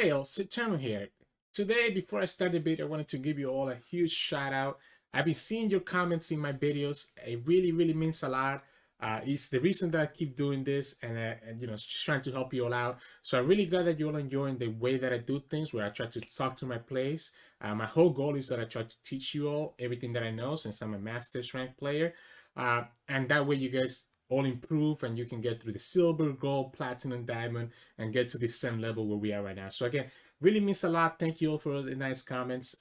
Hey all, Sirturmund here. Today, before I start the video, I wanted to give you all a huge shout out. I've been seeing your comments in my videos. It really means a lot. It's the reason that I keep doing this and just trying to help you all out. So I'm really glad that you're all enjoying the way that I do things, where I try to talk to my players. My whole goal is that I try to teach you all everything that I know, since I'm a master's rank player. And that way you guys all improve and you can get through the silver, gold, platinum, diamond, and get to the same level where we are right now. So again, really means a lot. Thank you all for the nice comments.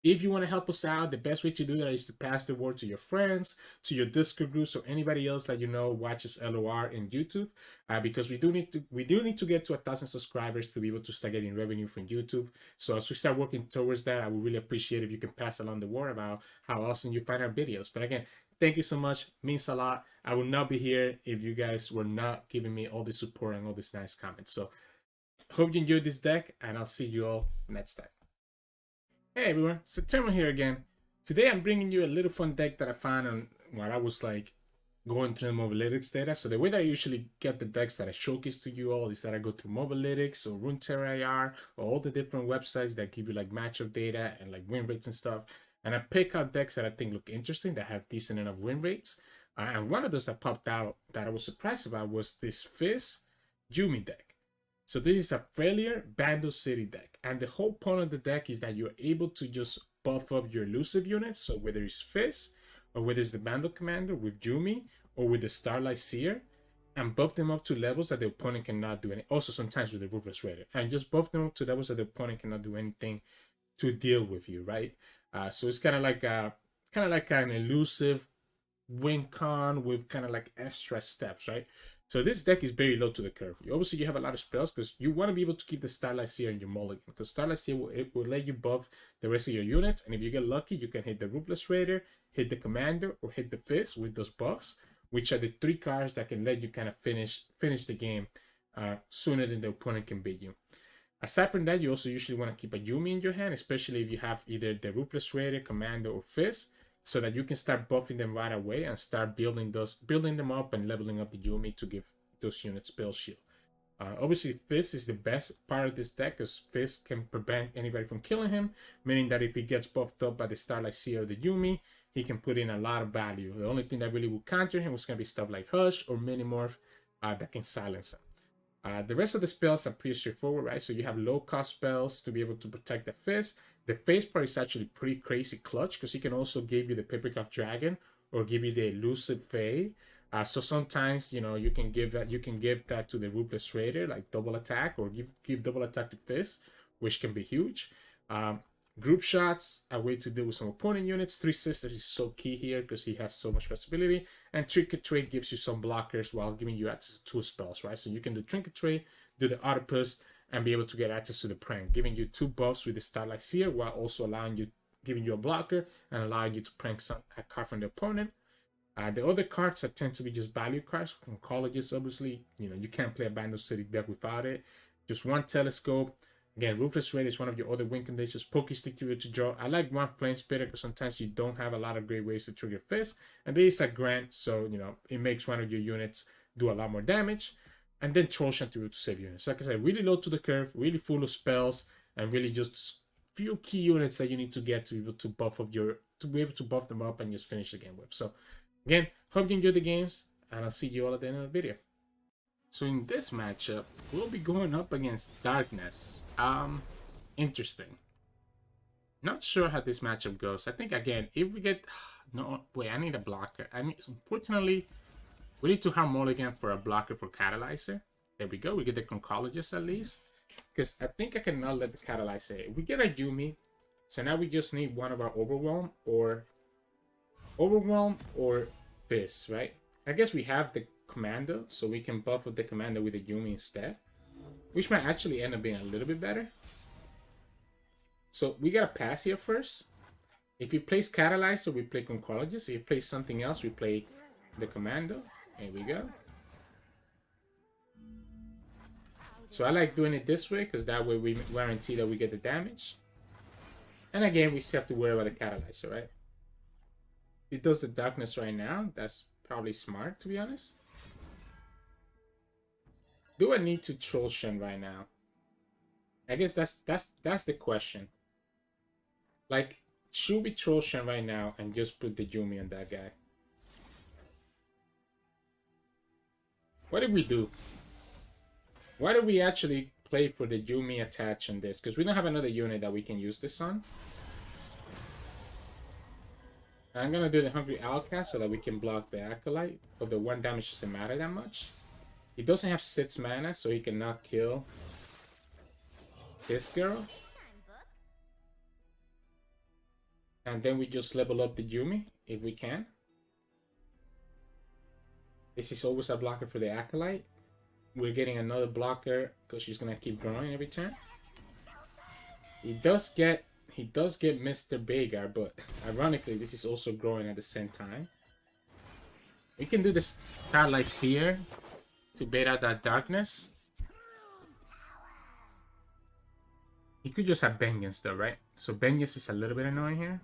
If you want to help us out, the best way to do that is to pass the word to your friends, to your Discord groups, or anybody else that you know watches LOR in YouTube, because we do need to get to 1,000 subscribers to be able to start getting revenue from YouTube. So as we start working towards that, I would really appreciate if you can pass along the word about how awesome you find our videos. But again, thank you so much. Means a lot. I would not be here if you guys were not giving me all the support and all these nice comments. So hope you enjoyed this deck, and I'll see you all next time. Hey everyone, Sirturmund here again. Today I'm bringing you a little fun deck that I found on while I was like going through the Mobalytics data. So the way that I usually get the decks that I showcase to you all is that I go through Mobalytics or Runeterra IR or all the different websites that give you like matchup data and like win rates and stuff. And I pick out decks that I think look interesting, that have decent enough win rates. And one of those that popped out that I was surprised about was this Fizz Yuumi deck. So this is a Freljord Bando City deck. And the whole point of the deck is that you're able to just buff up your elusive units. So whether it's Fizz, or whether it's the Bando Commander with Yuumi, or with the Starlit Seer, and buff them up to levels that the opponent cannot do any. Also sometimes with the Ruthless Raider. And just buff them up to levels that the opponent cannot do anything to deal with you, right? So it's kind of like an elusive win con with kind of like extra steps, right? So this deck is very low to the curve. Obviously, you have a lot of spells because you want to be able to keep the Starlit Seer in your mulligan, because Starlit Seer will let you buff the rest of your units, and if you get lucky, you can hit the Ruthless Raider, hit the Commander, or hit the Fizz with those buffs, which are the three cards that can let you kind of finish the game sooner than the opponent can beat you. Aside from that, you also usually want to keep a Yuumi in your hand, especially if you have either the Ruthless Raider, Commander, or Fizz, so that you can start buffing them right away and start building them up and leveling up the Yuumi to give those units spell shield. Obviously, Fizz is the best part of this deck, because Fizz can prevent anybody from killing him, meaning that if he gets buffed up by the Starlit Seer or the Yuumi, he can put in a lot of value. The only thing that really will counter him was going to be stuff like Hush or Minimorph that can silence him. The rest of the spells are pretty straightforward, right? So you have low cost spells to be able to protect the Fizz. The face part is actually pretty crazy clutch, because he can also give you the Papercraft Dragon or give you the Elusive Fae. So sometimes you can give that to the Ruthless Raider, like double attack, or give double attack to Fizz, which can be huge. Group shots, a way to deal with some opponent units. Three Sisters is so key here because he has so much flexibility. And Trick or Treat gives you some blockers while giving you access to two spells, right? So you can do Trick or Treat, do the Octopus, and be able to get access to the prank, giving you two buffs with the Starlit Seer while also giving you a blocker and allowing you to prank a card from the opponent. The other cards tend to be just value cards from colleges. Obviously, you can't play a Bando City deck without it. Just one Telescope. Again, Ruthless Raider is one of your other win conditions. Pokestick to draw. I like one Flame Spitter because sometimes you don't have a lot of great ways to trigger Fizz. And there is a Grant, so it makes one of your units do a lot more damage. And then Troll Shunt to save units. Like I said, really low to the curve, really full of spells, and really just few key units that you need to get to be able to buff them up and just finish the game with. So again, hope you enjoyed the games, and I'll see you all at the end of the video. So in this matchup, we'll be going up against Darkness. Interesting. Not sure how this matchup goes. I think again, if we get no wait, I need a blocker. Unfortunately, we need to have mulligan for a blocker for Catalyzer. There we go. We get the Conchologist at least. Because I think I cannot let the Catalyzer. We get our Yuumi. So now we just need one of our Overwhelm or Fizz, right? I guess we have the Commando, so we can buff with the Commando with the Yuumi instead. Which might actually end up being a little bit better. So we gotta pass here first. If he plays Catalyzer, we play Conchologist. If he plays something else, we play the Commando. There we go. So I like doing it this way because that way we guarantee that we get the damage. And again, we still have to worry about the Catalyzer, right? It does the Darkness right now. That's probably smart, to be honest. Do I need to Troll Shunt right now? I guess that's the question. Like, should we troll Shen right now and just put the Yuumi on that guy? What did we do? Why did we actually play for the Yuumi attach on this? Because we don't have another unit that we can use this on. I'm gonna do the Hungry Outcast so that we can block the Acolyte, but the 1 damage doesn't matter that much. He doesn't have 6 mana, so he cannot kill this girl. And then we just level up the Yuumi, if we can. This is always a blocker for the Acolyte. We're getting another blocker because she's gonna keep growing every turn. He does get Mr. Veigar, but ironically this is also growing at the same time. We can do the Starlit Seer to bait out that darkness. He could just have Vengeance though, right? So Vengeance is a little bit annoying here.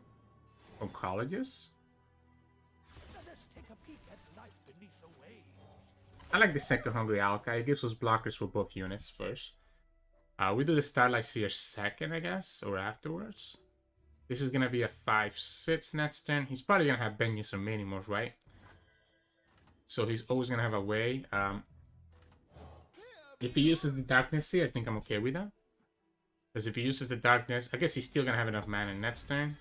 Oncologist. I like the second Hungry Alkai. It gives us blockers for both units first. We do the Starlit Seer second, I guess, or afterwards. This is gonna be a 5/6 next turn. He's probably gonna have Vengeance or Minimorph, right? So he's always gonna have a way. If he uses the Darkness here, I think I'm okay with that. Because if he uses the Darkness, I guess he's still gonna have enough mana next turn.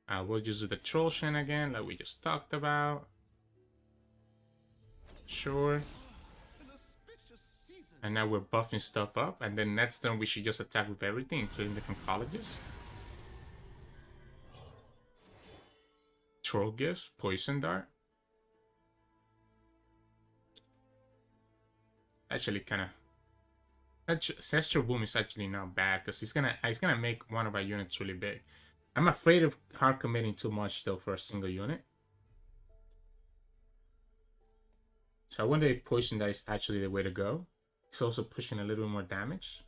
We'll just do the Troll Shen again, like we just talked about. Sure. And now we're buffing stuff up, and then next turn we should just attack with everything, including the Oncologist. Troll Gift, Poison Dart. Actually, kind of. Ancestral Boom is actually not bad because he's gonna make one of our units really big. I'm afraid of hard committing too much though for a single unit. So I wonder if Poison Dart is actually the way to go. It's also pushing a little more damage.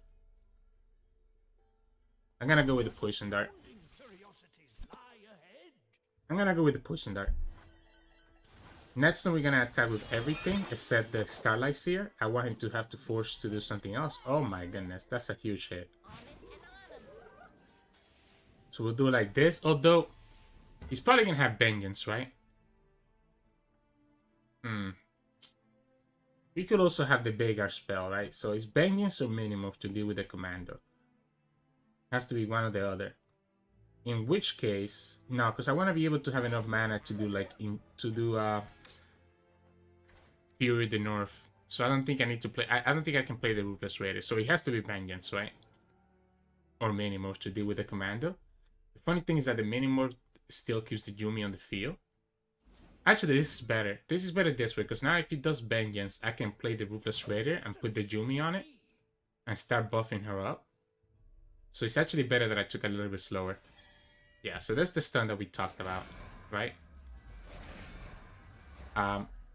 I'm gonna go with the Poison Dart. Next time we're gonna attack with everything except the Starlit Seer. I want him to have to force to do something else. Oh my goodness, that's a huge hit. So we'll do it like this. Although he's probably gonna have Vengeance, right? We could also have the Veigar spell, right? So it's Vengeance or Minimorph to deal with the Commando. Has to be one or the other. In which case, no, because I want to be able to have enough mana to do like Fury the North. So I don't think I need to play. I don't think I can play the Ruthless Raider. So it has to be Vengeance, right? Or Minimorph to deal with the Commando. The funny thing is that the Minimorph still keeps the Yuumi on the field. Actually, this is better. This is better this way, because now if he does Vengeance, I can play the Ruthless Raider and put the Yuumi on it and start buffing her up. So it's actually better that I took a little bit slower. Yeah, so that's the stun that we talked about, right?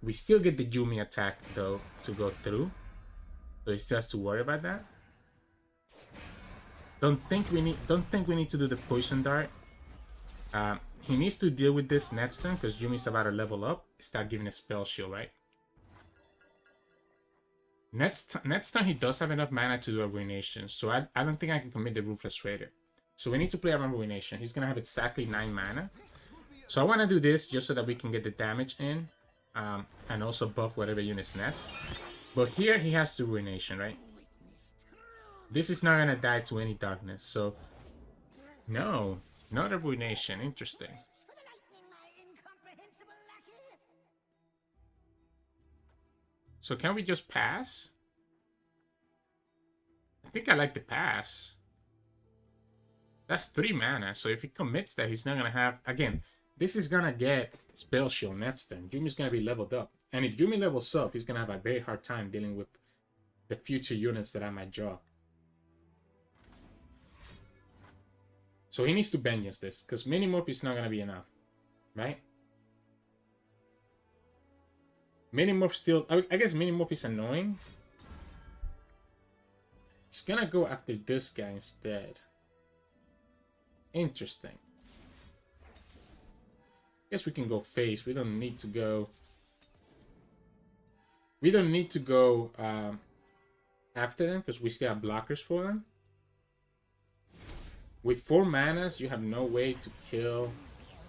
We still get the Yuumi attack though to go through, so he still has to worry about that. Don't think we need to do the Poison Dart. He needs to deal with this next turn because Yuumi's about to level up. Start giving a spell shield, right? Next turn he does have enough mana to do a Ruination, so I don't think I can commit the Ruthless Raider. So we need to play around Ruination. He's gonna have exactly 9 mana. So I want to do this just so that we can get the damage in, and also buff whatever unit's next. But here he has to Ruination, right? This is not gonna die to any darkness, so no, not a Ruination. Interesting. So can we just pass? I think I like the pass. That's 3 mana, so if he commits that, he's not gonna have... Again, this is gonna get Spell Shield next turn. Yuumi's gonna be leveled up. And if Yuumi levels up, he's gonna have a very hard time dealing with the future units that I might draw. So he needs to Vengeance this, because Minimorph is not gonna be enough. Right? Minimorph still... I guess Minimorph is annoying. He's gonna go after this guy instead. Interesting. Guess we can go face. We don't need to go... We don't need to go after them because we still have blockers for them. With 4 manas, you have no way to kill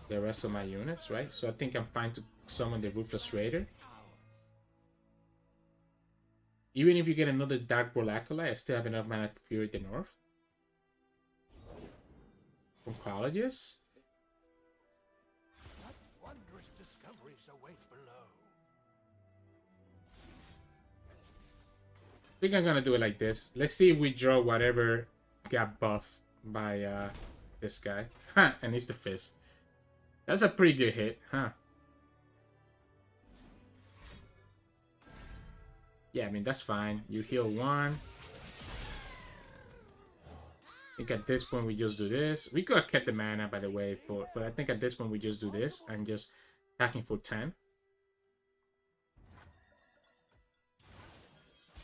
the rest of my units, right? So I think I'm fine to summon the Ruthless Raider. Even if you get another Darkbolt Acolyte, I still have enough mana to Fury the North. From colleges. Wondrous discoveries await below. I think I'm gonna do it like this. Let's see if we draw whatever got buffed by this guy. Huh, and it's the Fizz. That's a pretty good hit, huh? Yeah, I mean, that's fine. You heal 1. I think at this point we just do this. We could have kept the mana, by the way, but I think at this point we just do this and just attacking for 10.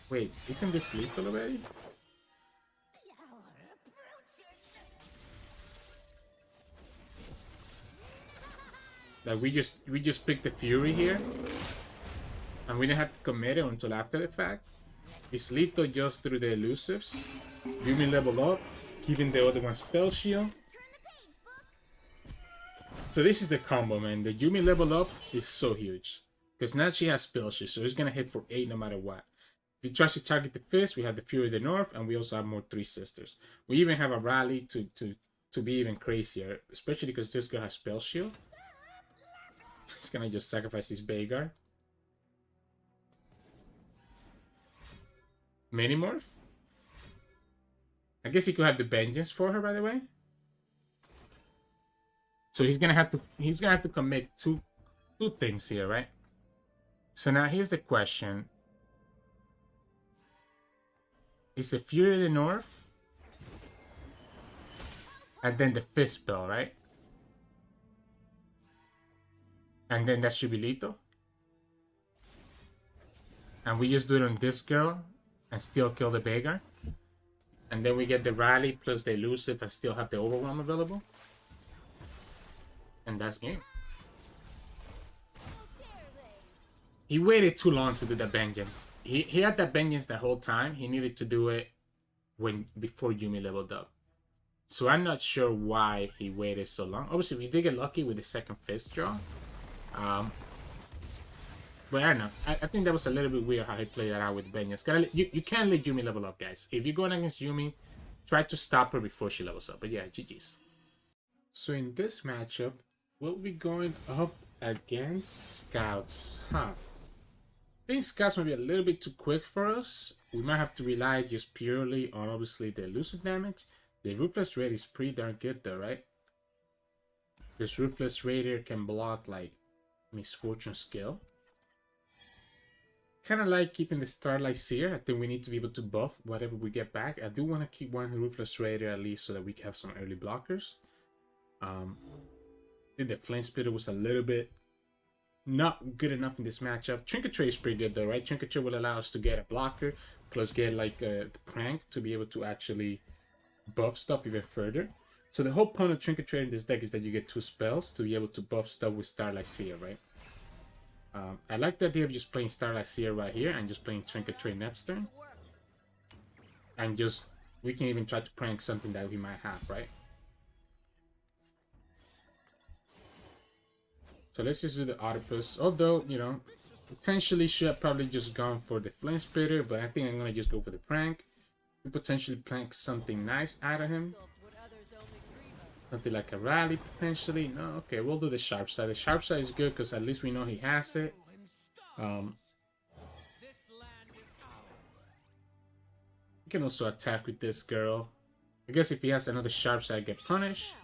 Wait, isn't this lethal already? Like we just picked the Fury here, and we didn't have to commit it until after the fact. It's lethal just through the elusives. Yuumi level up, giving the other one spell shield. So this is the combo, man. The Yuumi level up is so huge because now she has spell shield, so it's gonna hit for 8 no matter what. If you try to target the Fizz, we have the Fury of the North, and we also have more 3 sisters. We even have a rally to be even crazier, especially because this girl has spell shield. He's gonna just sacrifice his Veigar. Minimorph? I guess he could have the Vengeance for her, by the way. So he's gonna have to commit two things here, right? So now here's the question. Is the Fury of the North and then the Fizz spell, right? And then that should be lethal. And we just do it on this girl and still kill the Veigar. And then we get the rally plus the elusive and still have the overwhelm available. And that's game. He waited too long to do the vengeance. He had that vengeance the whole time. He needed to do it before Yuumi leveled up. So I'm not sure why he waited so long. Obviously, we did get lucky with the second Fizz draw. But I don't know. I think that was a little bit weird how he played that out with vengeance. You can't let Yuumi level up, guys. If you're going against Yuumi, try to stop her before she levels up. But yeah, GG's. So in this matchup, we'll be going up against Scouts. Huh. I think Scouts might be a little bit too quick for us. We might have to rely just purely on, obviously, the elusive damage. The Ruthless Raider is pretty darn good though, right? This Ruthless Raider can block, like, Misfortune skill. Kind of like keeping the Starlit Seer. I think we need to be able to buff whatever we get back. I do want to keep one Ruthless Raider at least so that we can have some early blockers. I think the Flame Splitter was a little bit not good enough in this matchup. Trinket Trade is pretty good though, right? Trinket Trade will allow us to get a blocker, plus get like the Prank to be able to actually buff stuff even further. So the whole point of Trinket Trade in this deck is that you get 2 spells to be able to buff stuff with Starlit Seer, right? I like the idea of just playing Starlit Seer right here and just playing Trinket Trade next turn. And just, we can even try to prank something that we might have, right? So let's just do the Octopus. Although, you know, potentially should have probably just gone for the Flame Splitter, but I think I'm going to just go for the prank. We potentially prank something nice out of him. Something like a rally, potentially. No, okay, we'll do the Sharp Side. The Sharp Side is good because at least we know he has it. We can also attack with this girl. I guess if he has another Sharp Side, get punished.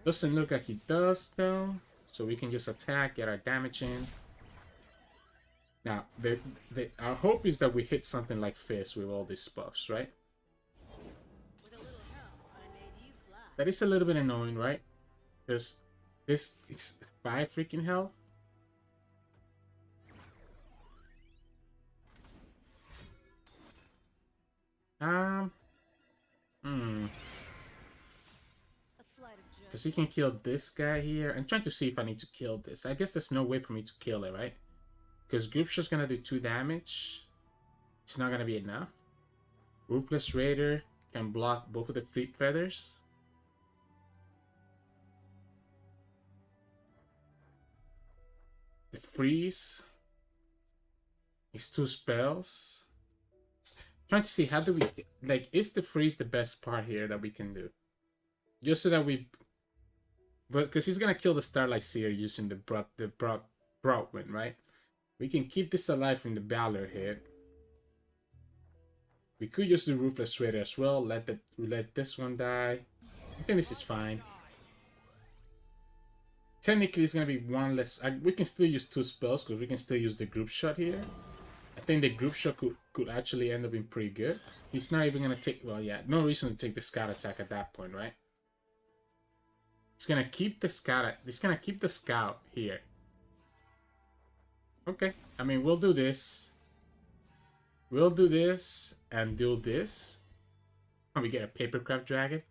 Doesn't look like he does, though. So we can just attack, get our damage in. Now, our hope is that we hit something like Fizz with all these buffs, right? That is a little bit annoying, right? Because this is 5 freaking health. Because he can kill this guy here. I'm trying to see if I need to kill this. I guess there's no way for me to kill it, right? Because Group's just gonna do 2 damage. It's not gonna be enough. Ruthless Raider can block both of the Fleet Feathers. freeze. It's 2 spells. Trying to see how do we like, is the freeze the best part here that we can do? Just so that we, but because he's gonna kill the Starlit Seer using the Broadwind, right? We can keep this alive from the Valor hit. We could use the Ruthless Raider as well. Let this one die. I think this is fine. Technically, it's gonna be one less. We can still use 2 spells because we can still use the group shot here. I think the group shot could actually end up being pretty good. He's not even gonna take. Well, yeah, no reason to take the scout attack at that point, right? He's gonna keep the scout. He's gonna keep the scout here. Okay, I mean, we'll do this. We'll do this and do this. And we get a Papercraft Dragon.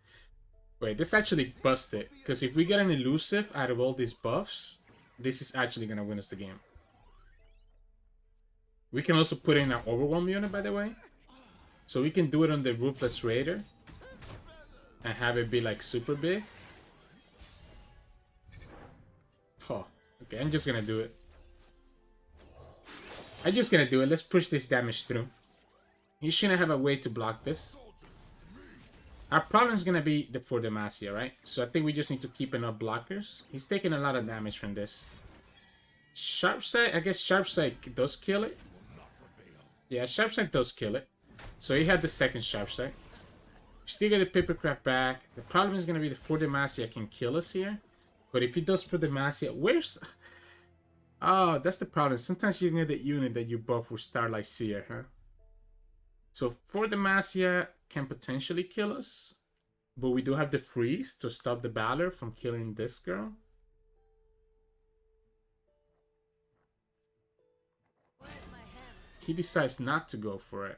Wait, this actually busted. Because if we get an elusive out of all these buffs, this is actually going to win us the game. We can also put in an overwhelm unit, by the way. So we can do it on the Ruthless Raider. And have it be like super big. Oh, okay, I'm just going to do it. I'm just gonna do it. Let's push this damage through. He shouldn't have a way to block this. Our problem is gonna be for Demacia, right? So I think we just need to keep enough blockers. He's taking a lot of damage from this. Sharpsight, I guess Sharpsight does kill it. Yeah, Sharpsight does kill it. So he had the second Sharpsight. Still get the Papercraft back. The problem is gonna be the For Demacia can kill us here. But if he does For Demacia, where's... Oh, that's the problem. Sometimes you need the unit that you buff with Starlit Seer, huh? So For Demacia can potentially kill us. But we do have the freeze to stop the Valor from killing this girl. He decides not to go for it.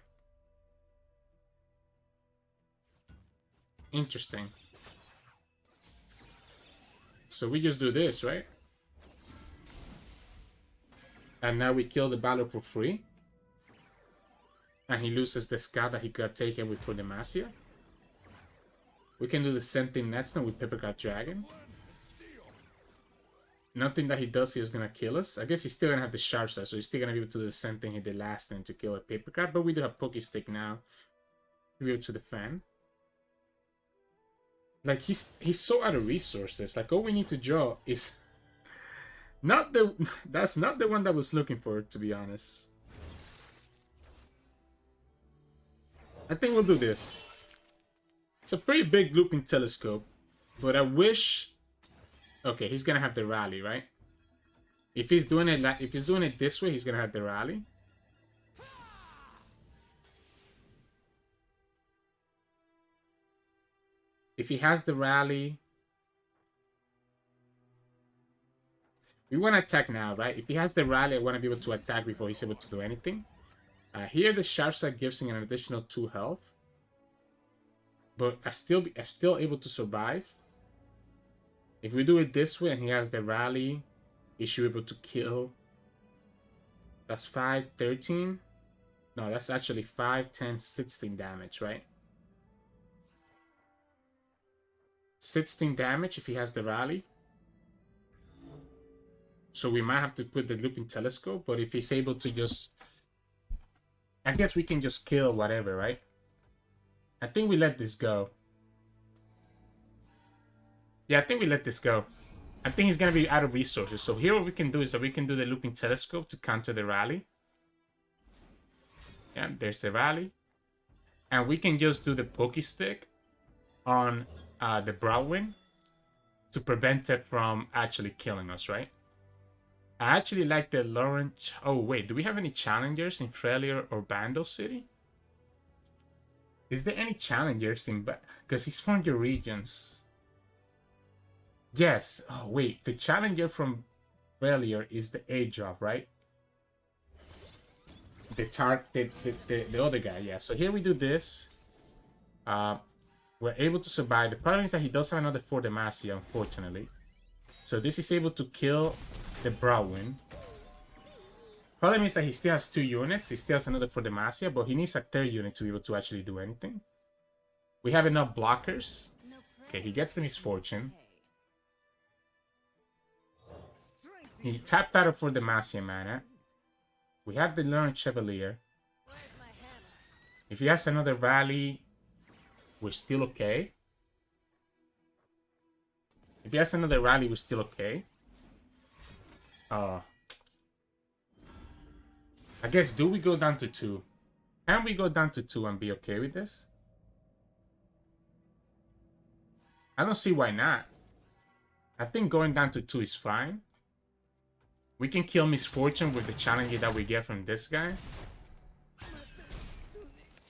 Interesting. So we just do this, right? And now we kill the Valor for free. And he loses the scout that he got taken with For Demacia. We can do the same thing next time with Papercraft Dragon. Nothing that he does here is going to kill us. I guess he's still going to have the sharp side, so he's still going to be able to do the same thing he did last time to kill a Papercraft. But we do have Pokestick now to be able to defend. Like, he's so out of resources. Like, all we need to draw is... Not the... That's not the one that I was looking for, to be honest. I think we'll do this. It's a pretty big looping telescope. But I wish... Okay, he's gonna have the rally, right? If he's doing it this way, he's gonna have the rally. If he has the rally... We want to attack now, right? If he has the rally, I want to be able to attack before he's able to do anything. Here, the sharp side gives him an additional 2 health. But I'm still able to survive. If we do it this way and he has the rally, he should be able to kill. That's 5, 13. No, that's actually 5, 10, 16 damage, right? 16 damage if he has the rally. So we might have to put the looping telescope, but if he's able to just... I guess we can just kill whatever, right? I think we let this go. Yeah, I think we let this go. I think he's going to be out of resources. So here what we can do is that we can do the looping telescope to counter the rally. Yeah, there's the rally. And we can just do the Pokestick on the Broadwind to prevent it from actually killing us, right? I actually like the Lawrence... Oh, wait. Do we have any challengers in Freljord or Bandle City? Is there any challengers in... Because he's from your regions. Yes. Oh, wait. The challenger from Freljord is the A-drop, right? The other guy, yeah. So here we do this. We're able to survive. The problem is that he does have another For Demacia, unfortunately. So this is able to kill the Broadwind. Problem is that he still has 2 units. He still has another For Demacia, but he needs a 3rd unit to be able to actually do anything. We have enough blockers. Okay, he gets the Misfortune. He tapped out for the Demacia mana. We have the Learned Chevalier. If he has another rally, we're still okay. If he has another rally, we're still okay. I guess, do we go down to 2? Can we go down to 2 and be okay with this? I don't see why not. I think going down to 2 is fine. We can kill Misfortune with the challenge that we get from this guy.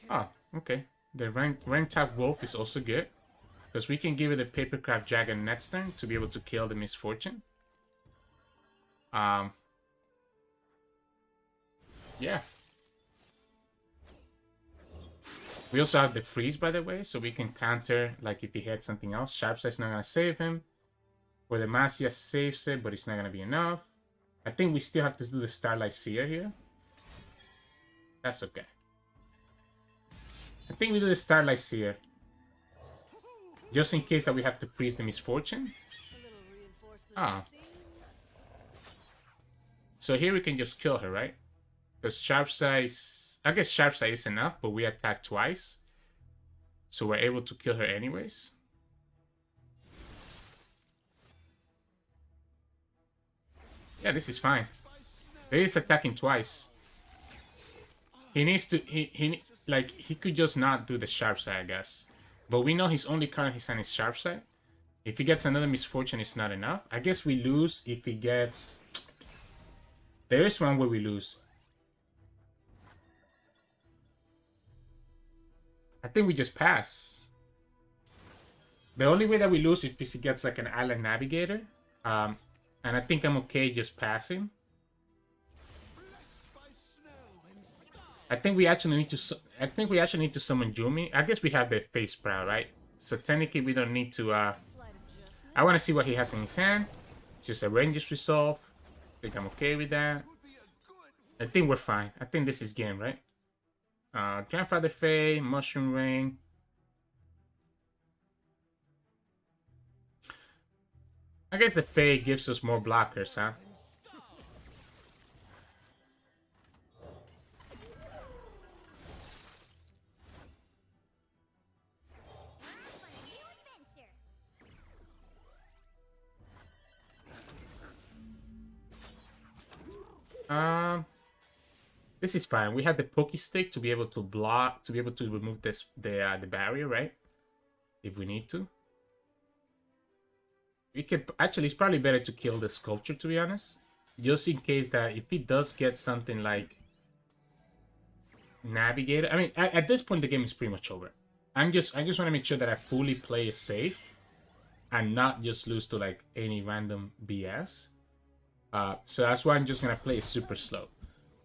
Oh, okay. The rank tap Wolf is also good. Because we can give it a Papercraft Dragon next turn to be able to kill the Misfortune. Yeah. We also have the Freeze, by the way, so we can counter, like, if he hits something else. Sharpsight's not going to save him. Or the Demacia saves it, but it's not going to be enough. I think we still have to do the Starlit Seer here. That's okay. I think we do the Starlit Seer. Just in case that we have to freeze the Misfortune. Ah. So here we can just kill her, right? Because Sharpsight, I guess Sharpsight is enough, but we attack twice. So we're able to kill her anyways. Yeah, this is fine. He is attacking twice. He needs to, he could just not do the Sharpsight, I guess. But we know his only card he's on is Sharpsight. If he gets another Misfortune, it's not enough. I guess we lose if he gets... There is one where we lose. I think we just pass. The only way that we lose is if he gets like an Island Navigator. And I think I'm okay just passing. I think we actually need to. I think we actually need to summon Yuumi. I guess we have the Face Sprout, right? So technically, we don't need to. I want to see what he has in his hand. It's just a Ranger's Resolve. I think I'm okay with that. I think we're fine. I think this is game, right? Grandfather Fae, Mushroom Ring. I guess the Fae gives us more blockers, huh? This is fine. We have the Poke Stick to be able to block, to be able to remove this the barrier, right? If we need to. We could actually, it's probably better to kill the Sculpture, to be honest, just in case that if he does get something like Navigator. I mean, at this point the game is pretty much over. I just want to make sure that I fully play it safe and not just lose to like any random BS. So that's why I'm just gonna play it super slow.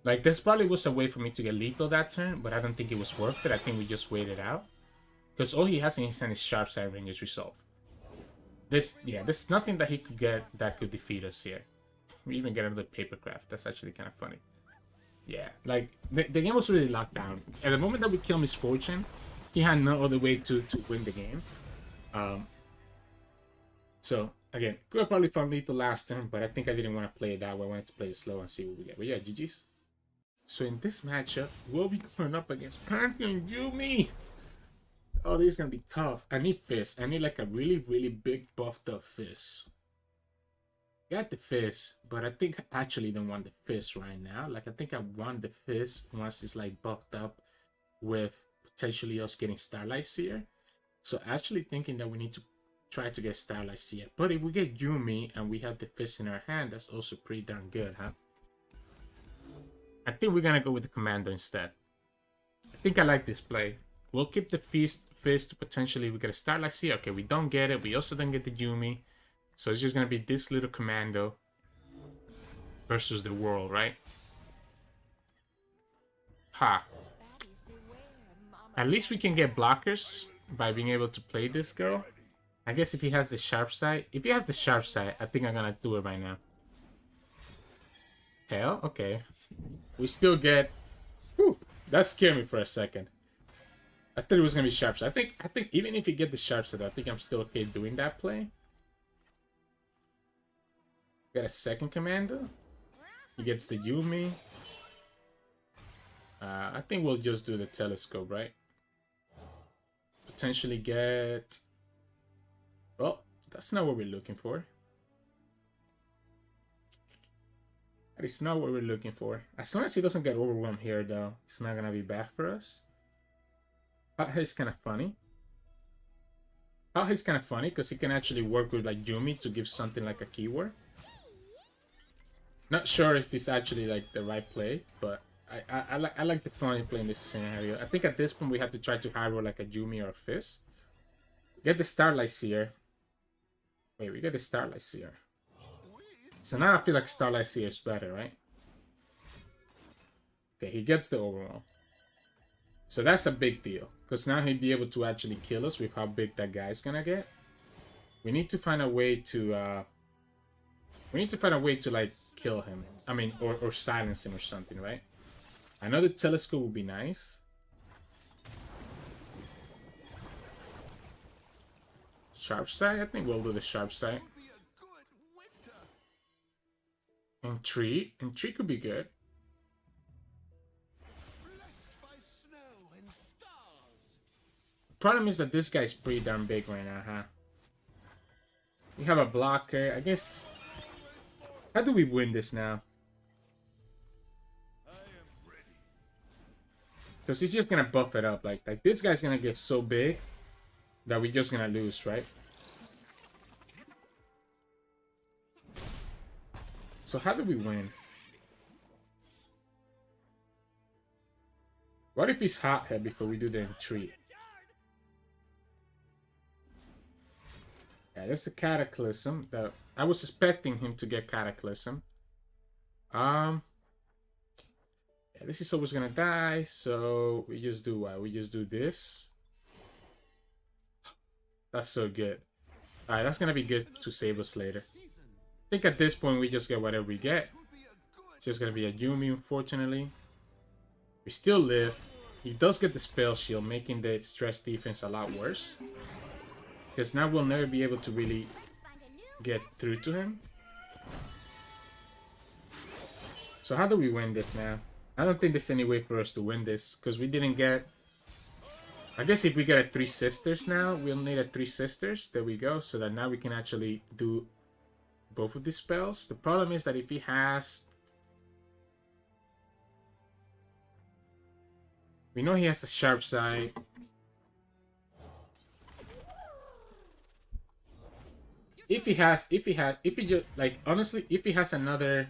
Like, this probably was a way for me to get lethal that turn, but I don't think it was worth it. I think we just waited out. Because all he has in his hand is Sharpsight Ranger's Resolve. This is nothing that he could get that could defeat us here. We even get another Papercraft. That's actually kind of funny. Yeah, like, the game was really locked down. At the moment that we kill Misfortune, he had no other way to win the game. So, again, could have probably found lethal last turn, but I think I didn't want to play it that way. I wanted to play it slow and see what we get. But yeah, GG's. So in this matchup, we'll be going up against Pantheon Yuumi. Oh, this is going to be tough. I need Fizz. I need like a really, really big buffed up Fizz. Got the Fizz, but I think I actually don't want the Fizz right now. Like, I think I want the Fizz once it's like buffed up with potentially us getting Starlit Seer. So actually thinking that we need to try to get Starlit Seer. But if we get Yuumi and we have the Fizz in our hand, that's also pretty darn good, huh? I think we're gonna go with the Commando instead. I think I like this play. We'll keep the Fizz to potentially we get a Starlit Seer. Okay, we don't get it. We also don't get the Yuumi. So it's just gonna be this little Commando versus the world, right? Ha. At least we can get blockers by being able to play this girl. I guess if he has the Sharpsight. If he has the Sharpsight, I think I'm gonna do it right now. Hell, okay. We still get... Whew, that scared me for a second. I thought it was gonna be Sharpsight. I think even if you get the Sharpsight, I think I'm still okay doing that play. Got a second commander. He gets the Yuumi. I think we'll just do the telescope, right? Potentially get... Well, that's not what we're looking for. That is not what we're looking for. As long as he doesn't get overwhelmed here, though, it's not gonna be bad for us. He's kind of funny. He's kind of funny because he can actually work with like Yuumi to give something like a keyword. Not sure if it's actually like the right play, but I like the funny play in this scenario. I think at this point we have to try to high roll like a Yuumi or a Fizz. Get the Starlit Seer. Wait, we get the Starlit Seer. So now I feel like Starlit Seer is better, right? Okay, he gets the overwhelm. So that's a big deal. Because now he'll be able to actually kill us with how big that guy's gonna get. We need to find a way to like kill him. I mean, or silence him or something, right? I know the telescope would be nice. Sharp side? I think we'll do the sharp side. And tree could be good. Problem is that this guy's pretty damn big right now, huh? We have a blocker. I guess... How do we win this now? Because he's just gonna buff it up. Like this guy's gonna get so big that we're just gonna lose, right? So how do we win? What if he's hot here before we do the retreat? Yeah, that's the Cataclysm. I was expecting him to get Cataclysm. Yeah, this is always gonna die, so we just do what? We just do this. That's so good. Alright, that's gonna be good to save us later. I think at this point we just get whatever we get. It's just gonna be a Yuumi, unfortunately. We still live. He does get the spell shield, making the stress defense a lot worse. Because now we'll never be able to really get through to him. So how do we win this now? I don't think there's any way for us to win this. Because we didn't get... I guess if we get a 3 sisters now, we'll need a 3 sisters. There we go. So that now we can actually do both of these spells. The problem is that if he has... We know he has a sharp side. If he just, like, honestly, if he has another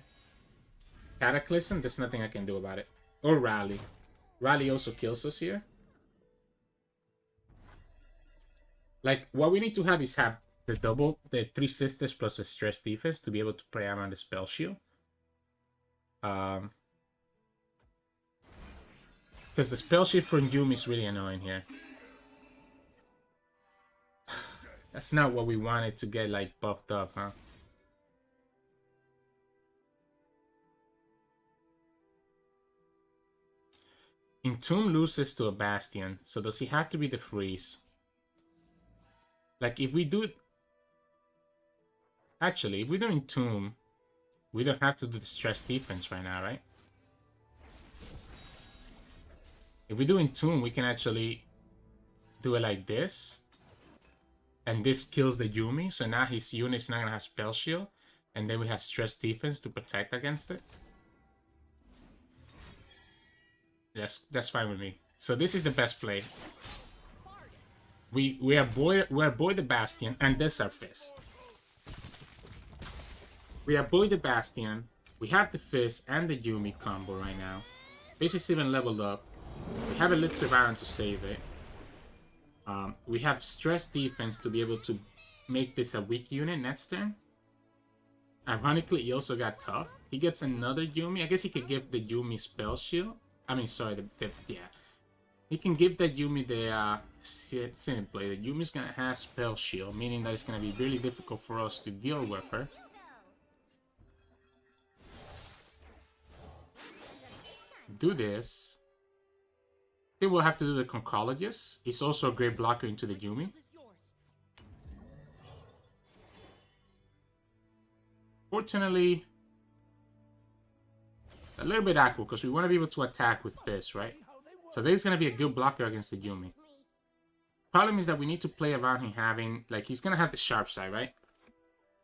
Cataclysm, there's nothing I can do about it. Or Rally. Rally also kills us here. Like, what we need to have is have the 3 sisters plus the stress defense to be able to play around the spell shield. Because the spell shield from Yuumi is really annoying here. That's not what we wanted to get, like, buffed up, huh? Entomb loses to a Bastion, so does he have to be the freeze? Like, if we do... Actually, if we do Entomb, we don't have to do the stress defense right now, right? If we do Entomb, we can actually do it like this. And this kills the Yuumi, so now his unit's not gonna have spell shield. And then we have stress defense to protect against it. Yes, that's fine with me. So this is the best play. We avoid the Bastion, and this is our Fizz. We avoid the Bastion. We have the Fizz and the Yuumi combo right now. Fizz is even leveled up. We have Elusive to save it. We have stress defense to be able to make this a weak unit next turn. Ironically, he also got tough. He gets another Yuumi. I guess he could give the Yuumi spell shield. I mean, sorry, yeah. He can give that Yuumi the Synth Blade. The Yuumi's gonna have spell shield, meaning that it's gonna be really difficult for us to deal with her. Do this. I think we'll have to do the Conchologist. It's also a great blocker into the Yuumi. Fortunately, a little bit awkward because we want to be able to attack with Fizz, right? So this is going to be a good blocker against the Yuumi. Problem is that we need to play around him having, like, he's going to have the sharp side, right?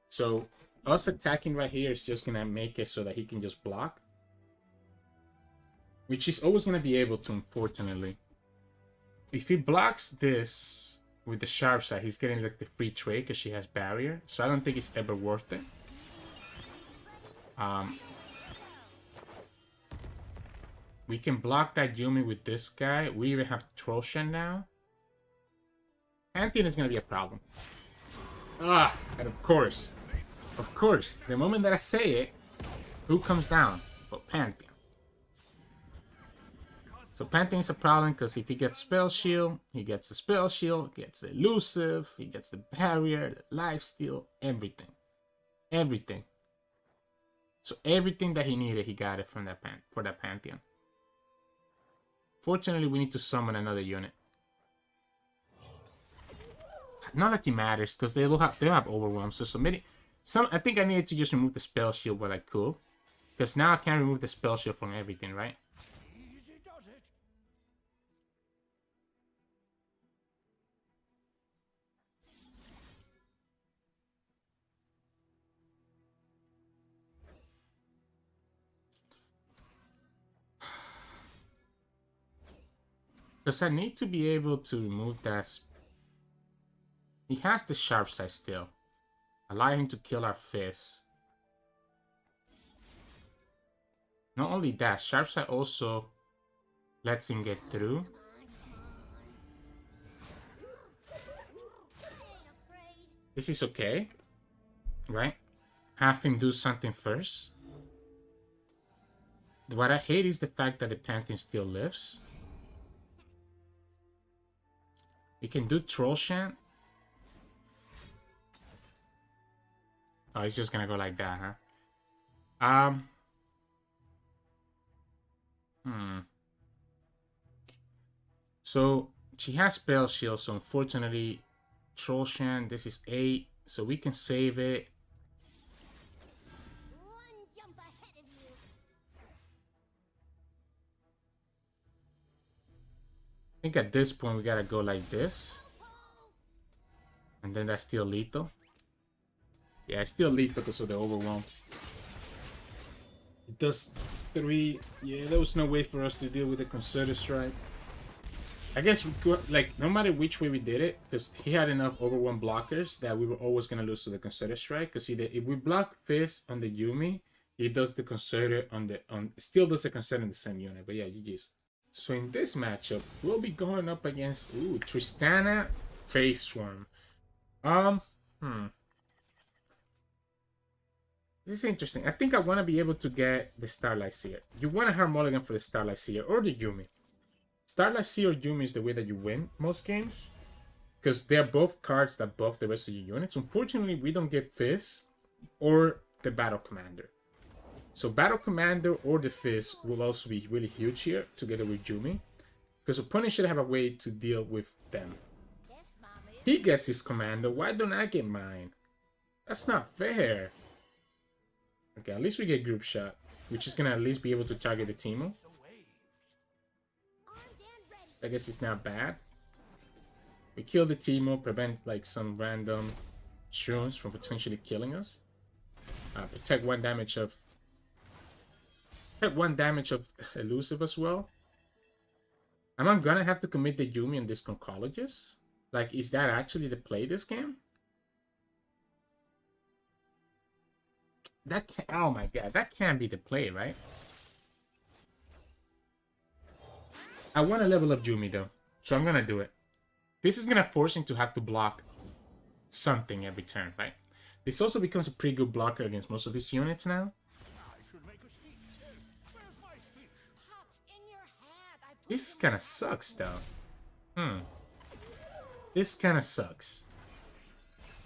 So us attacking right here is just going to make it so that he can just block. Which he's always going to be able to, unfortunately. If he blocks this with the sharp side, he's getting like the free trade because she has barrier. So I don't think it's ever worth it. We can block that Yuumi with this guy. We even have Troshan now. Pantheon is going to be a problem. Ah, and of course, the moment that I say it, who comes down? But Pantheon. So Pantheon is a problem because if he gets spell shield, he gets the spell shield, gets the elusive, he gets the barrier, the lifesteal, everything. Everything. So everything that he needed, he got it from that for that Pantheon. Fortunately, we need to summon another unit. Not like it matters because they have overwhelm. So submitting I think I needed to just remove the spell shield what I could. Because now I can't remove the spell shield from everything, right? Because I need to be able to remove that. He has the sharp side still. Allow him to kill our Fizz. Not only that, sharp side also lets him get through. This is okay, right? Have him do something first. What I hate is the fact that the Pantheon still lives. We can do Troll Chant. Oh, he's just gonna go like that, huh? So she has spell shield, so unfortunately, Troll Chant, this is 8, so we can save it. I think at this point we gotta go like this. And then that's still lethal. Yeah, it's still lethal because of the overwhelm. It does 3. Yeah, there was no way for us to deal with the Concerted Strike. I guess we could, like, no matter which way we did it, because he had enough overwhelm blockers that we were always gonna lose to the Concerted Strike. Because if we block Fizz on the Yuumi, he does the Concerted still does the Concerted in the same unit. But yeah, GG's. So in this matchup, we'll be going up against Tristana Fae Swarm. This is interesting. I think I want to be able to get the Starlit Seer. You want to have mulligan for the Starlit Seer or the Yuumi. Starlit Seer or Yuumi is the way that you win most games. Because they're both cards that buff the rest of your units. Unfortunately, we don't get Fizz or the Battle Commander. So Battle Commander or the Fizz will also be really huge here together with Yuumi. Because opponent should have a way to deal with them. He gets his Commander. Why don't I get mine? That's not fair. Okay, at least we get Group Shot. Which is going to at least be able to target the Teemo. I guess it's not bad. We kill the Teemo, prevent like some random shrooms from potentially killing us. Protect 1 damage of elusive as well. Am I gonna have to commit the Yuumi on this Conchologist? Like, is that actually the play this game? That can't, oh my god, that can't be the play, right? I want to level up Yuumi though, so I'm gonna do it. This is gonna force him to have to block something every turn, right? This also becomes a pretty good blocker against most of his units now. This kind of sucks, though. This kind of sucks.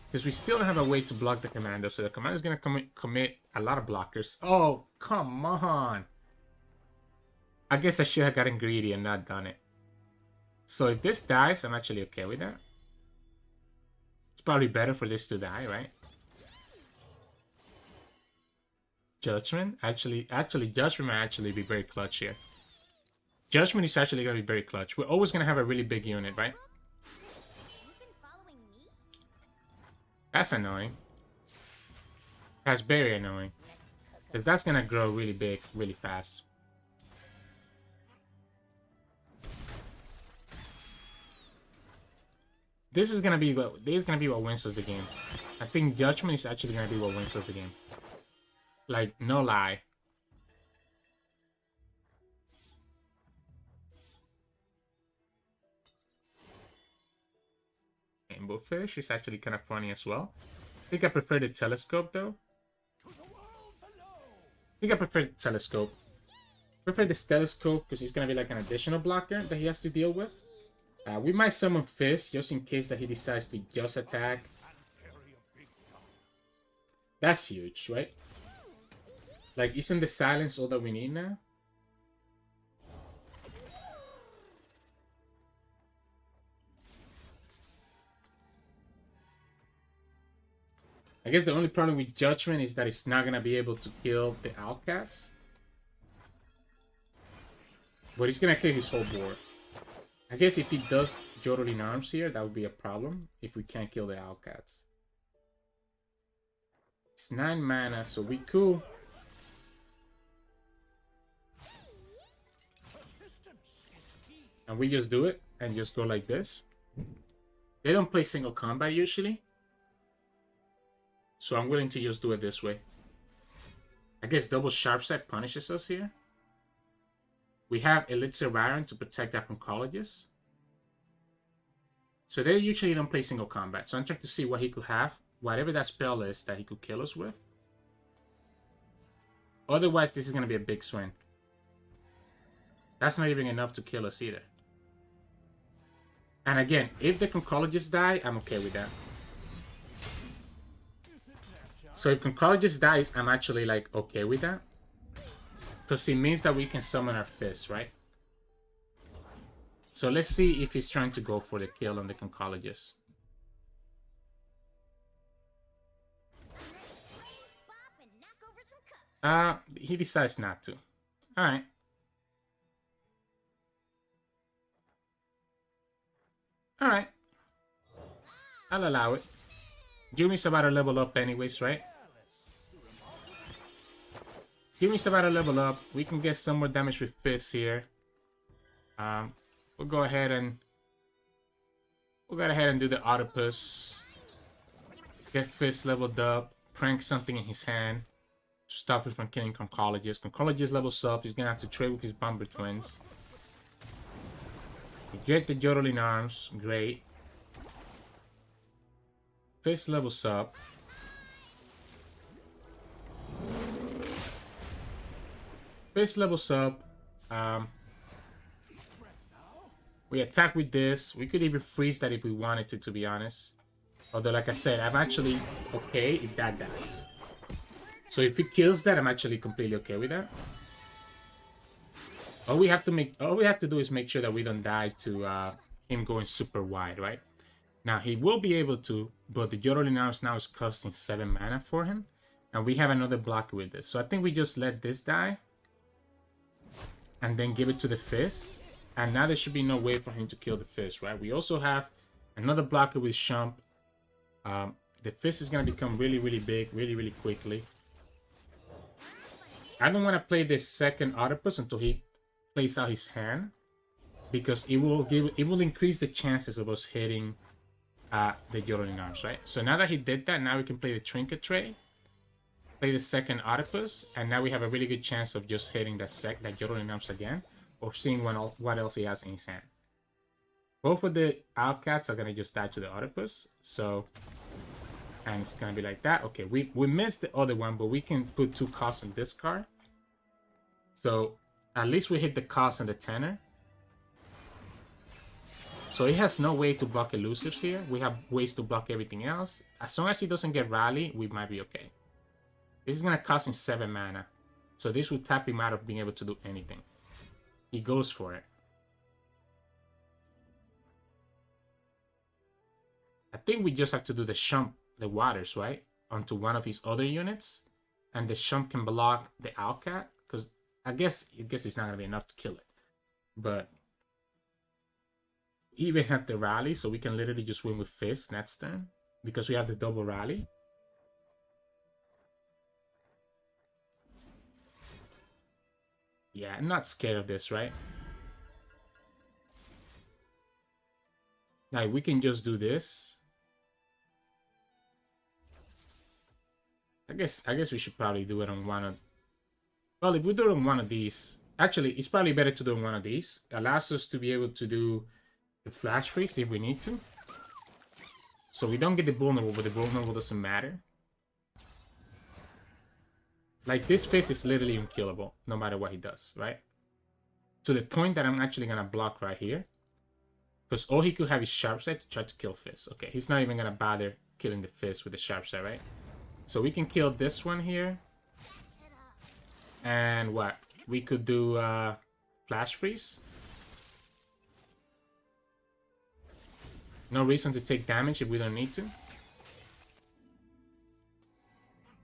Because we still don't have a way to block the Commander, so the Commander is going to commit a lot of blockers. Oh, come on. I guess I should have gotten greedy and not done it. So if this dies, I'm actually okay with that. It's probably better for this to die, right? Judgment. Actually, Judgment might actually be very clutch here. Judgment is actually gonna be very clutch. We're always gonna have a really big unit, right? That's annoying. That's very annoying. Because that's gonna grow really big, really fast. This is gonna be what wins us the game. I think Judgment is actually gonna be what wins us the game. Like, no lie. Rainbow Fish is actually kind of funny as well. I think I prefer the telescope though. I think I prefer the telescope. I prefer this telescope because he's gonna be like an additional blocker that he has to deal with. We might summon Fizz just in case that he decides to just attack. That's huge, right? Like, isn't the silence all that we need now? I guess the only problem with Judgment is that it's not gonna be able to kill the Outcats. But he's gonna kill his whole board. I guess if he does Yodeling Arms here, that would be a problem if we can't kill the Outcats. It's 9 mana, so we cool. And we just do it and just go like this. They don't play single combat usually. So I'm willing to just do it this way. I guess double Sharpsight punishes us here. We have Elixir of Iron to protect that from colleges. So they usually don't play single combat. So I'm trying to see what he could have. Whatever that spell is that he could kill us with. Otherwise, this is going to be a big swing. That's not even enough to kill us either. And again, if the Concologist die, I'm okay with that. So if Concologist dies, I'm actually like okay with that. Because it means that we can summon our Fizz, right? So let's see if he's trying to go for the kill on the Concologist. He decides not to. Alright. Alright. I'll allow it. Yuumi's about to level up anyways, right? Yuumi's about to level up. We can get some more damage with Fizz here. We'll go ahead and do the Octopus. Get Fizz leveled up. Prank something in his hand. To stop it from killing Concologist. Concologist levels up. He's gonna have to trade with his Bomber Twins. We get the Yodeling Arms. Great. Fizz levels up. Fizz levels up. We attack with this. We could even freeze that if we wanted to be honest. Although, like I said, I'm actually okay if that dies. So if he kills that, I'm actually completely okay with that. All we have to do is make sure that we don't die to him going super wide, right? Now he will be able to, but the Yodeling Arms now is costing 7 mana for him, and we have another blocker with this. So I think we just let this die, and then give it to the Fizz, and now there should be no way for him to kill the Fizz, right? We also have another blocker with Shump. The Fizz is gonna become really, really big, really, really quickly. I don't want to play this second Octopus until he plays out his hand, because it will increase the chances of us hitting the Yodeling Arms, right? So now that he did that, now we can play the Trinket trade, play the second Octopus, and now we have a really good chance of just hitting that Yodeling Arms again, or seeing what else he has in his hand. Both of the Outcats are gonna just die to the Octopus, so, and it's gonna be like that. Okay, we missed the other one, but we can put 2 costs on this card, so at least we hit the cost on the tenor. So he has no way to block elusives here. We have ways to block everything else. As long as he doesn't get rally, we might be okay. This is going to cost him 7 mana. So this will tap him out of being able to do anything. He goes for it. I think we just have to do the Shump, the Waters, right? Onto one of his other units. and the Shump can block the Owlcat, because I guess it's not gonna be enough to kill it. But even have the rally, so we can literally just win with Fizz next turn because we have the double rally. Yeah, I'm not scared of this, right? Like, we can just do this. I guess we should probably do it on one of... Well, if we do it on one of these... Actually, it's probably better to do it on one of these. It allows us to be able to do the flash freeze if we need to. So we don't get the vulnerable, but the vulnerable doesn't matter. Like, this Fizz is literally unkillable, no matter what he does, right? To the point that I'm actually going to block right here. Because all he could have is Sharp Side to try to kill Fizz. Okay, he's not even going to bother killing the Fizz with the Sharp Side, right? So we can kill this one here. And what? We could do Flash Freeze. No reason to take damage if we don't need to.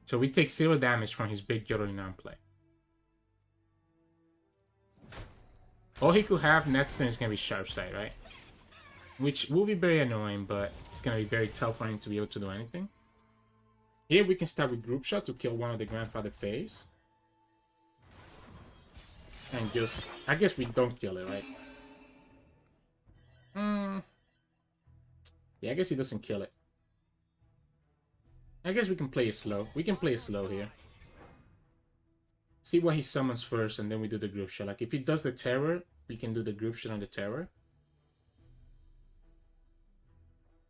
So we take 0 damage from his big Yodeling non-play. All he could have next turn is going to be Sharp Side, right? Which will be very annoying, but it's going to be very tough for him to be able to do anything. Here we can start with Group Shot to kill one of the Grandfather Faes. And just... I guess we don't kill it, right? Yeah, I guess he doesn't kill it. I guess we can play it slow. We can play it slow here. See what he summons first, and then we do the Group Shot. Like, if he does the Terror, we can do the Group Shot on the Terror.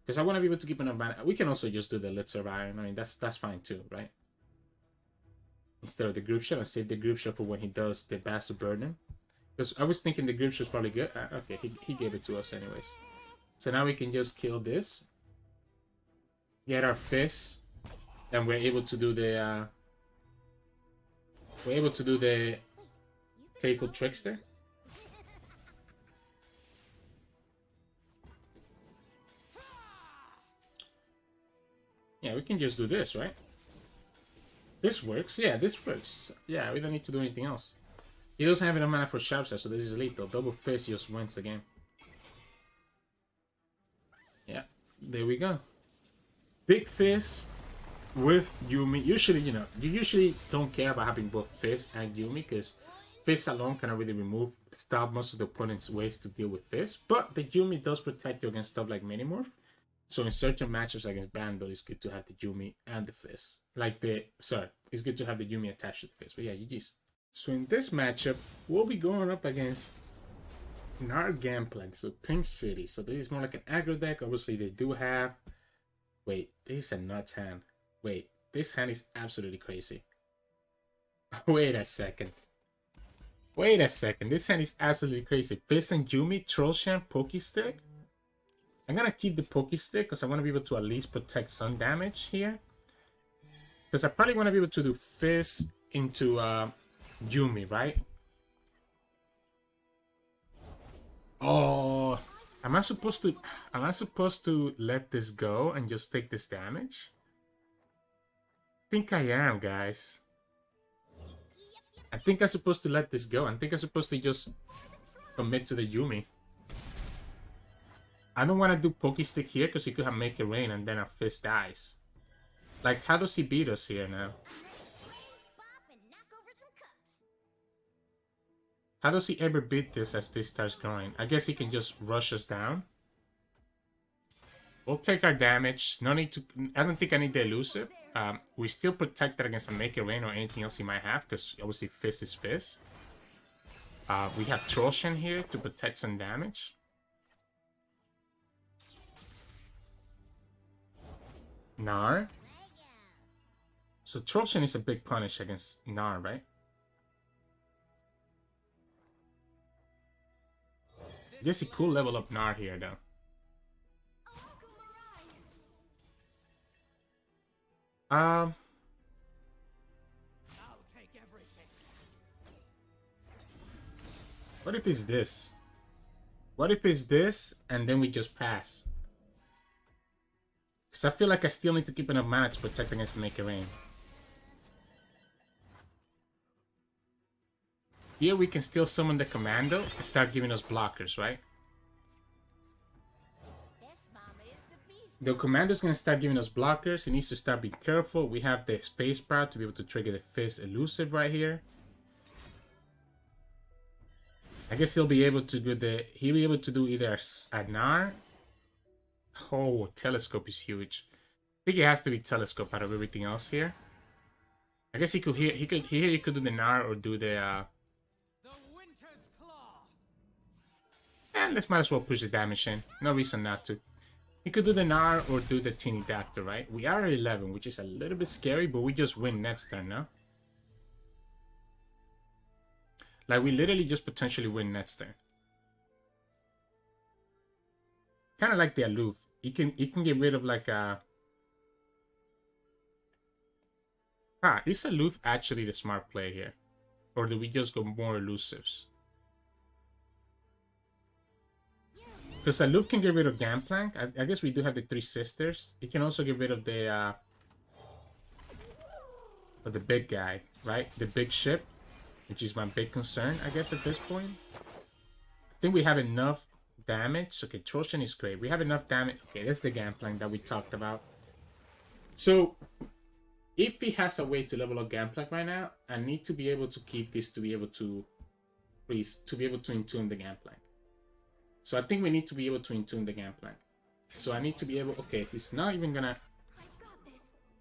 Because I want to be able to keep enough mana. We can also just do the Let's Survive. I mean, that's fine too, right? Instead of the Group Shot, and save the Group Shot for when he does the Bastard Burden. Because I was thinking the Group Shot's probably good. Okay, he gave it to us anyways. So now we can just kill this. Get our Fizz. And we're able to do the... we're able to do the Playful Trickster. Yeah, we can just do this, right? This works. Yeah, this works. Yeah, we don't need to do anything else. He doesn't have enough mana for Sharp Side, so this is lethal. Double Fizz just wins the game. Yeah, there we go. Big Fizz with Yuumi. Usually, you know, you usually don't care about having both Fizz and Yuumi, because Fizz alone cannot really stop most of the opponent's ways to deal with Fizz. But the Yuumi does protect you against stuff like Minimorph. So in certain matchups against Bando, it's good to have the Yuumi and the Fizz. It's good to have the Yuumi attached to the Fizz. But yeah, GG's. So in this matchup, we'll be going up against Gnar Gangplank, so Pink City. So this is more like an aggro deck. Obviously, they do have... Wait, this is a nuts hand. Wait, this hand is absolutely crazy. Wait a second. Wait a second. This hand is absolutely crazy. Fizz and Yuumi, Trollshan, Pokestick. I'm gonna keep the Pokestick because I want to be able to at least protect some damage here. Because I probably want to be able to do Fizz into Yuumi, right? Oh, am I supposed to let this go and just take this damage? I think I am, guys. I think I'm supposed to let this go. I think I'm supposed to just commit to the Yuumi. I don't want to do Pokestick here because he could have Make It Rain and then our Fizz dies. Like, how does he beat us here now? How does he ever beat this as this starts growing? I guess he can just rush us down. We'll take our damage. No need to... I don't think I need the Elusive. We still protected against a Make It Rain or anything else he might have, because obviously Fizz is Fizz. We have Trollshan here to protect some damage. Gnar. So Trollshan is a big punish against Gnar, right? I guess he could level up Gnar here, though. What if it's this? What if it's this, and then we just pass? Because I feel like I still need to keep enough mana to protect against Make It Rain. Here we can still summon the commando and start giving us blockers, right? The commando's gonna start giving us blockers. He needs to start being careful. We have the space sprout to be able to trigger the Fizz elusive right here. I guess he'll be able to do he'll be able to do either a Gnar. Oh, telescope is huge. I think it has to be telescope out of everything else here. I guess he could do the Gnar or do the and let's might as well push the damage in. No reason not to. He could do the Gnar or do the Teeny Dactyl, right? We are at 11, which is a little bit scary, but we just win next turn, no? Like, we literally just potentially win next turn. Kind of like the Aloof. He can get rid of, like, is Aloof actually the smart play here? Or do we just go more Elusives? Because Aloof can get rid of Gangplank. I guess we do have the Three Sisters. He can also get rid of the big guy, right? The big ship, which is my big concern, I guess, at this point. I think we have enough damage. Okay, Trojan is great. We have enough damage. Okay, that's the Gangplank that we talked about. So, if he has a way to level up Gangplank right now, I need to be able to keep this to be able to in-tune the Gangplank. So I think we need to be able to in-tune the Gangplank. So I need to be able... Okay, he's not even gonna...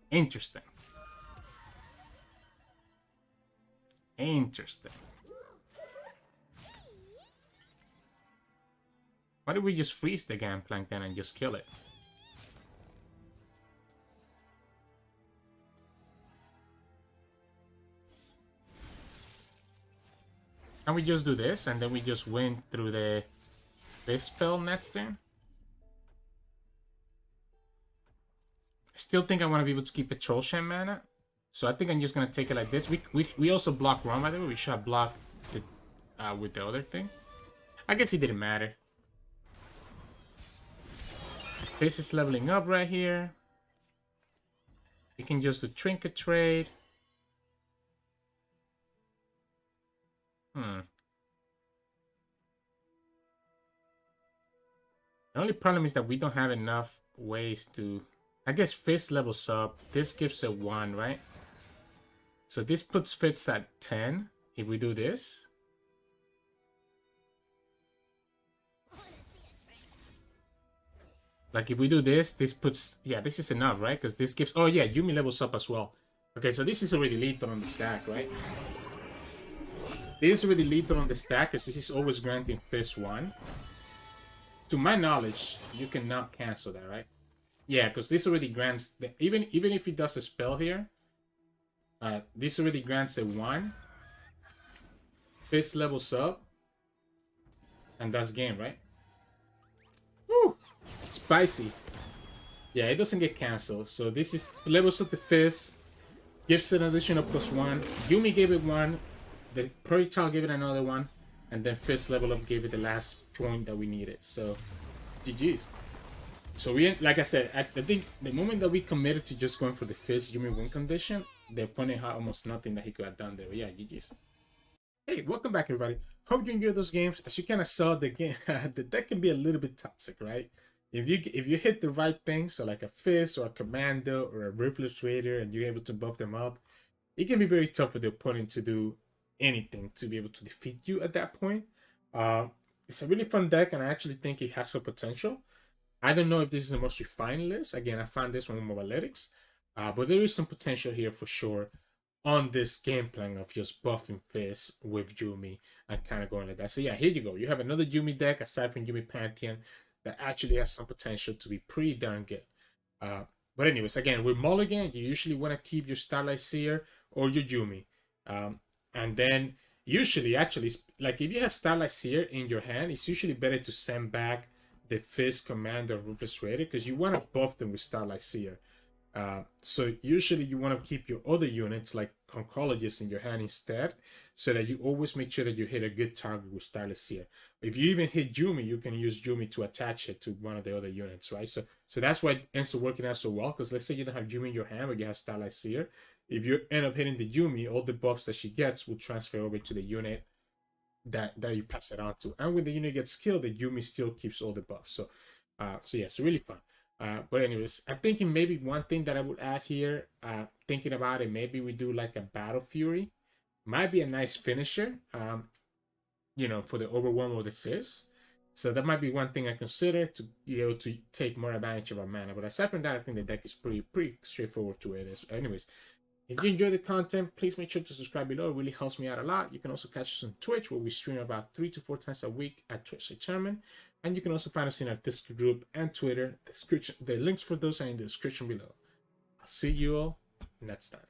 Interesting. Interesting. Why don't we just freeze the Gangplank then and just kill it? And we just do this, and then we just win through this spell next turn. I still think I want to be able to keep a Troll Shan mana. So I think I'm just going to take it like this. We also block Rom, by the way. We should have blocked it with the other thing. I guess it didn't matter. This is leveling up right here. We can just do Trinket Trade. The only problem is that we don't have enough ways to... I guess Fizz levels up. This gives a 1, right? So this puts Fizz at 10 if we do this. Like if we do this, this puts... Yeah, this is enough, right? Because this gives... Oh yeah, Yuumi levels up as well. Okay, so this is already lethal on the stack, right? This is already lethal on the stack because this is always granting Fizz 1. To my knowledge, you cannot cancel that, right? Yeah, because this already grants... Even if he does a spell here, this already grants a 1. Fizz levels up. And that's game, right? Woo! Spicy. Yeah, it doesn't get cancelled. So this is levels up the Fizz. Gives an additional +1. Yuumi gave it 1. The Projectile gave it another 1. And then Fizz level up gave it the last point that we needed. So, GG's. So we, like I said, I think the moment that we committed to just going for the Fizz Yuumi win condition, the opponent had almost nothing that he could have done there. But yeah, GG's. Hey, welcome back, everybody. Hope you enjoyed those games. As you kind of saw, the game, the deck can be a little bit toxic, right? If you hit the right thing, so like a Fizz or a Commando or a Ruthless Raider, and you're able to buff them up, it can be very tough for the opponent to do anything to be able to defeat you at that point. It's a really fun deck, and I actually think it has some potential. I don't know if this is the most refined list. Again, I found this one on Mobalytics, but there is some potential here for sure on this game plan of just buffing Fizz with Yuumi and kind of going like that. So yeah, here you go. You have another Yuumi deck aside from Yuumi Pantheon that actually has some potential to be pretty darn good. But anyways, again, with Mulligan, you usually want to keep your Starlit Seer or your Yuumi. And then usually, actually, like if you have Starlit Seer in your hand, it's usually better to send back the Fizz Commander or Ruthless Raider because you want to buff them with Starlit Seer. So usually you want to keep your other units like Conchologist in your hand instead, so that you always make sure that you hit a good target with Starlit Seer. If you even hit Yuumi, you can use Yuumi to attach it to one of the other units, right? So that's why it ends up working out so well, because let's say you don't have Yuumi in your hand, but you have Starlit Seer. If you end up hitting the Yuumi, all the buffs that she gets will transfer over to the unit that you pass it on to. And when the unit gets killed, the Yuumi still keeps all the buffs. So so yeah, it's really fun. But anyways, I'm thinking maybe one thing that I would add here, thinking about it, maybe we do like a Battle Fury. Might be a nice finisher, you know, for the overwhelm or the Fizz. So that might be one thing I consider to be able to take more advantage of our mana. But aside from that, I think the deck is pretty straightforward to it. Anyways, if you enjoy the content, please make sure to subscribe below. It really helps me out a lot. You can also catch us on Twitch, where we stream about 3 to 4 times a week at Twitch Sirturmund. And you can also find us in our Discord group and Twitter. The links for those are in the description below. I'll see you all next time.